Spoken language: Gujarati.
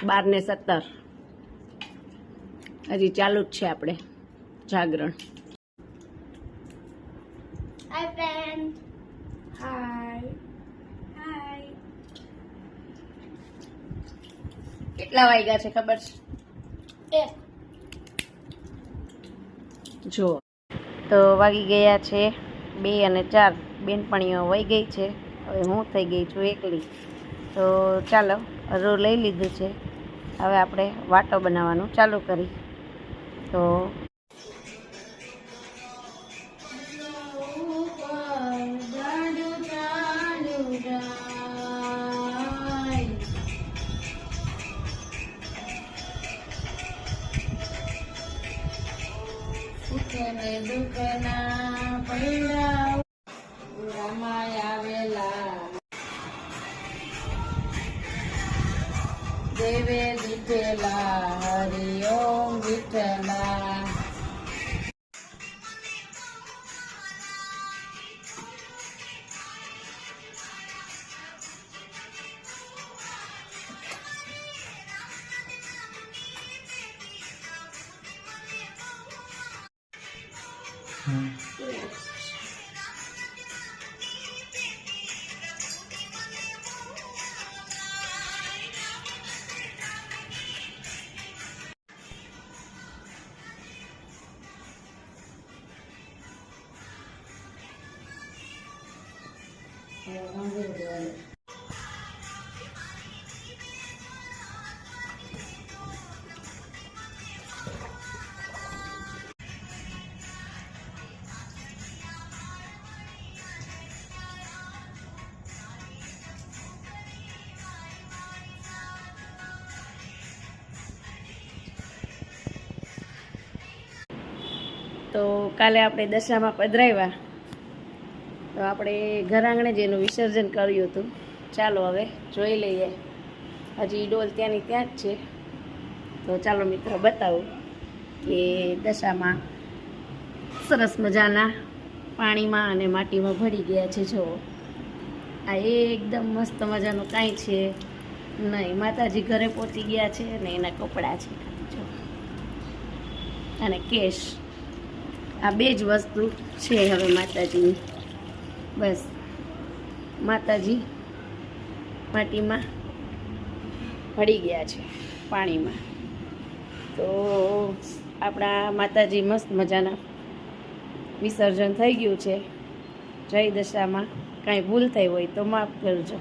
12:17 હજી ચાલુ જ છે આપણે જાગરણ. Hi friend. Hi hi. કેટલા વાગ્યા છે ખબર છે? જો તો વાગી ગયા છે 2 અને 4. બેનપણીઓ વહી ગઈ છે. હવે હું થઈ ગઈ છું એકલી. તો ચાલો રૂ લઈ લીધું છે. હવે આપણે વાટો બનાવવાનું ચાલુ કરી. તો દુઃખના પૈડા રામાય આવેલા દેવે દીઠેલા હરિઓમ વિઠ્ઠલા. તો કાલે આપણે દશામાં પધરાવ્યા, તો આપણે ઘર આંગણે જ એનું વિસર્જન કર્યું હતું. ચાલો હવે જોઈ લઈએ. હજી ડોલ ત્યાંની ત્યાં જ છે. તો ચાલો મિત્રો બતાવું કે દશામાં સરસ મજાના પાણીમાં અને માટીમાં ભળી ગયા છે. જુઓ, આ એકદમ મસ્ત મજાનું કાંઈ છે નહીં. માતાજી ઘરે પહોંચી ગયા છે અને એના કપડાં છે. જો અને કેશ, આ બે જ વસ્તુ છે હવે માતાજીની. બસ માતાજી માટીમાં ભળી ગયા છે, પાણીમાં. તો આપણા માતાજી મસ્ત મજાના વિસર્જન થઈ ગયું છે. જય દશામાં કાંઈ ભૂલ થઈ હોય તો માફ કરજો.